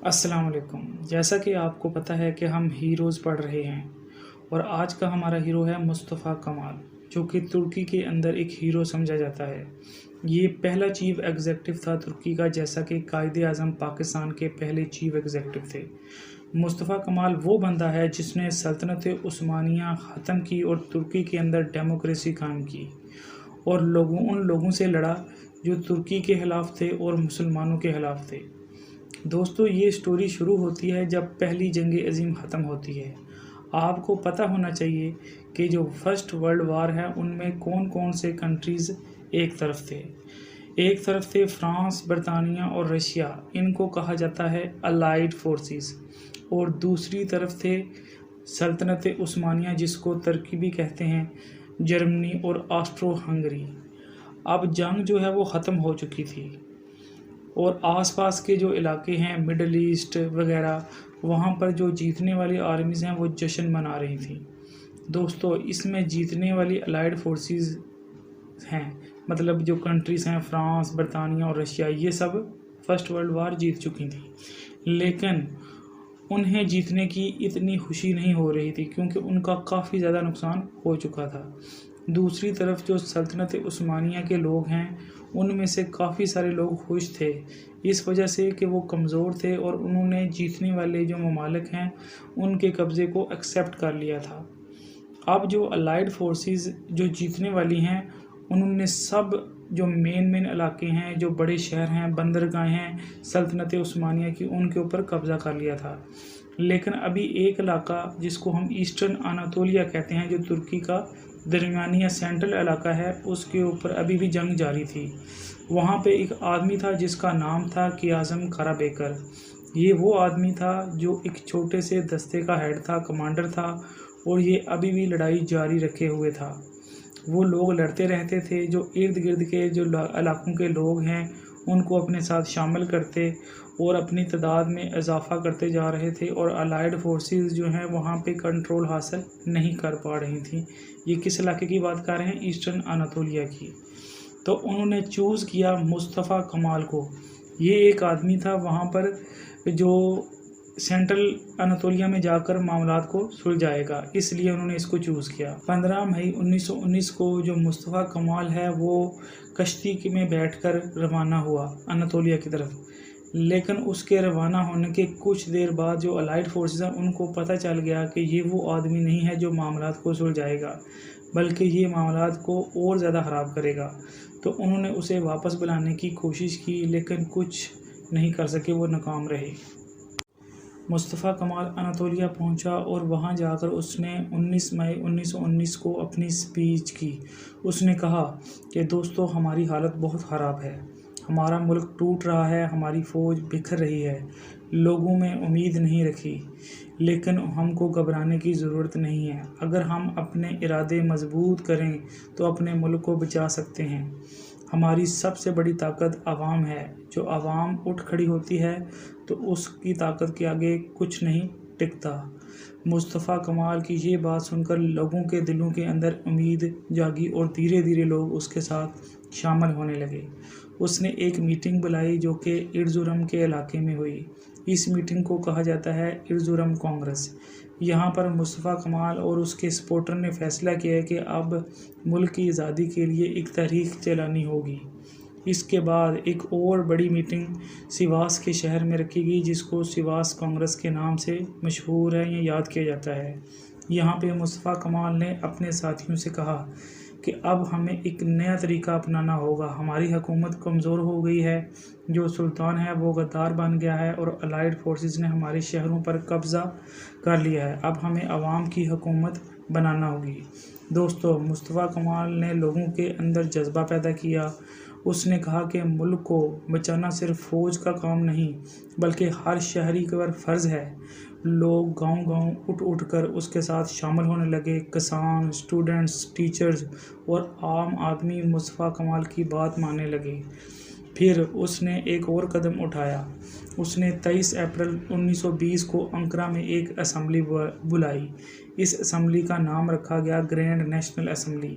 अस्सलाम वालेकुम। जैसा कि आपको पता है कि हम हीरोज़ पढ़ रहे हैं और आज का हमारा हीरो है मुस्तफ़ा कमाल, जो कि तुर्की के अंदर एक हीरो समझा जाता है। ये पहला चीफ़ एग्ज़ेक्युटिव था तुर्की का, जैसा कि कायदे-आज़म पाकिस्तान के पहले चीफ़ एग्ज़ेक्युटिव थे। मुस्तफ़ा कमाल वो बंदा है जिसने सल्तनत उस्मानिया ख़त्म की और तुर्की के अंदर डेमोक्रेसी कायम की और उन लोगों से लड़ा जो तुर्की के ख़िलाफ़ थे और मुसलमानों के ख़िलाफ़ थे। दोस्तों, ये स्टोरी शुरू होती है जब पहली जंग अज़ीम ख़त्म होती है। आपको पता होना चाहिए कि जो फर्स्ट वर्ल्ड वार है उनमें कौन कौन से कंट्रीज़ एक तरफ थे। एक तरफ थे फ्रांस, बरतानिया और रशिया, इनको कहा जाता है अलाइड फोर्सेस, और दूसरी तरफ थे सल्तनत उस्मानिया, जिसको तुर्की भी कहते हैं, जर्मनी और ऑस्ट्रो हंगरी। अब जंग जो है वो ख़त्म हो चुकी थी और आसपास के जो इलाके हैं, मिडल ईस्ट वगैरह, वहाँ पर जो जीतने वाली आर्मीज़ हैं वो जश्न मना रही थी। दोस्तों, इसमें जीतने वाली अलाइड फोर्सेस हैं, मतलब जो कंट्रीज़ हैं फ्रांस, बरतानिया और रशिया, ये सब फर्स्ट वर्ल्ड वार जीत चुकी थी, लेकिन उन्हें जीतने की इतनी खुशी नहीं हो रही थी क्योंकि उनका काफ़ी ज़्यादा नुकसान हो चुका था। दूसरी तरफ जो सल्तनत उस्मानिया के लोग हैं, उनमें से काफ़ी सारे लोग खुश थे, इस वजह से कि वो कमज़ोर थे और उन्होंने जीतने वाले जो ममालिक हैं उनके कब्ज़े को एक्सेप्ट कर लिया था। अब जो अलाइड फोर्सेस जो जीतने वाली हैं, उन्होंने सब जो मेन इलाके हैं, जो बड़े शहर हैं, बंदरगाहें हैं सल्तनत उस्मानिया की, उनके ऊपर कब्ज़ा कर लिया था। लेकिन अभी एक इलाका जिसको हम ईस्टर्न अनातोलिया कहते हैं, जो तुर्की का दरमियानी या सेंट्रल इलाका है, उसके ऊपर अभी भी जंग जारी थी। वहाँ पे एक आदमी था जिसका नाम था क़याज़म कराबेकर। ये वो आदमी था जो एक छोटे से दस्ते का हेड था, कमांडर था, और ये अभी भी लड़ाई जारी रखे हुए था। वो लोग लड़ते रहते थे, जो इर्द गिर्द के जो इलाकों के लोग हैं उनको अपने साथ शामिल करते और अपनी तादाद में इजाफ़ा करते जा रहे थे, और अलाइड फोर्सेस जो हैं वहाँ पे कंट्रोल हासिल नहीं कर पा रही थी। ये किस इलाके की बात कर रहे हैं? ईस्टर्न अनातोलिया की। तो उन्होंने चूज़ किया मुस्तफ़ा कमाल को। ये एक आदमी था वहाँ पर जो सेंट्रल अनातोलिया में जाकर मामलात को सुलझाएगा, इसलिए उन्होंने इसको चूज़ किया। 15 मई 1919 को जो मुस्तफ़ा कमाल है वो कश्ती में बैठकर रवाना हुआ अनातोलिया की तरफ, लेकिन उसके रवाना होने के कुछ देर बाद जो अलाइड फोर्सेस हैं उनको पता चल गया कि ये वो आदमी नहीं है जो मामलात को सुलझाएगा, बल्कि ये मामलात को और ज़्यादा ख़राब करेगा। तो उन्होंने उसे वापस बुलाने की कोशिश की, लेकिन कुछ नहीं कर सके, वो नाकाम रहे। मुस्तफ़ा कमाल अनातोलिया पहुंचा और वहां जाकर उसने 19 मई 1919 को अपनी स्पीच की। उसने कहा कि दोस्तों, हमारी हालत बहुत ख़राब है, हमारा मुल्क टूट रहा है, हमारी फ़ौज बिखर रही है, लोगों में उम्मीद नहीं रखी, लेकिन हमको घबराने की ज़रूरत नहीं है। अगर हम अपने इरादे मजबूत करें तो अपने मुल्क को बचा सकते हैं। हमारी सबसे बड़ी ताकत आवाम है। जो आवाम उठ खड़ी होती है तो उसकी ताकत के आगे कुछ नहीं टिकता। मुस्तफ़ा कमाल की ये बात सुनकर लोगों के दिलों के अंदर उम्मीद जागी और धीरे धीरे लोग उसके साथ शामिल होने लगे। उसने एक मीटिंग बुलाई जो कि इर्ज़ुरम के इलाके में हुई। इस मीटिंग को कहा जाता है इर्ज़ुरम कांग्रेस। यहाँ पर मुस्तफ़ा कमाल और उसके सपोर्टर ने फैसला किया कि अब मुल्क की आज़ादी के लिए एक तहरीक चलानी होगी। इसके बाद एक और बड़ी मीटिंग सिवास के शहर में रखी गई, जिसको सिवास कांग्रेस के नाम से मशहूर है, ये याद किया जाता है। यहाँ पे मुस्तफ़ा कमाल ने अपने साथियों से कहा कि अब हमें एक नया तरीका अपनाना होगा। हमारी हुकूमत कमज़ोर हो गई है, जो सुल्तान है वो गद्दार बन गया है और अलाइड फोर्सेस ने हमारे शहरों पर कब्ज़ा कर लिया है। अब हमें आवाम की हुकूमत बनाना होगी। दोस्तों, मुस्तफ़ा कमाल ने लोगों के अंदर जज्बा पैदा किया। उसने कहा कि मुल्क को बचाना सिर्फ फ़ौज का काम नहीं, बल्कि हर शहरी पर फ़र्ज़ है। लोग गांव-गांव उठ कर उसके साथ शामिल होने लगे। किसान, स्टूडेंट्स, टीचर्स और आम आदमी मुस्तफ़ा कमाल की बात मानने लगे। फिर उसने एक और कदम उठाया। उसने 23 अप्रैल 1920 को अंकारा में एक असम्बली बुलाई। इस असम्बली का नाम रखा गया ग्रैंड नेशनल असम्बली।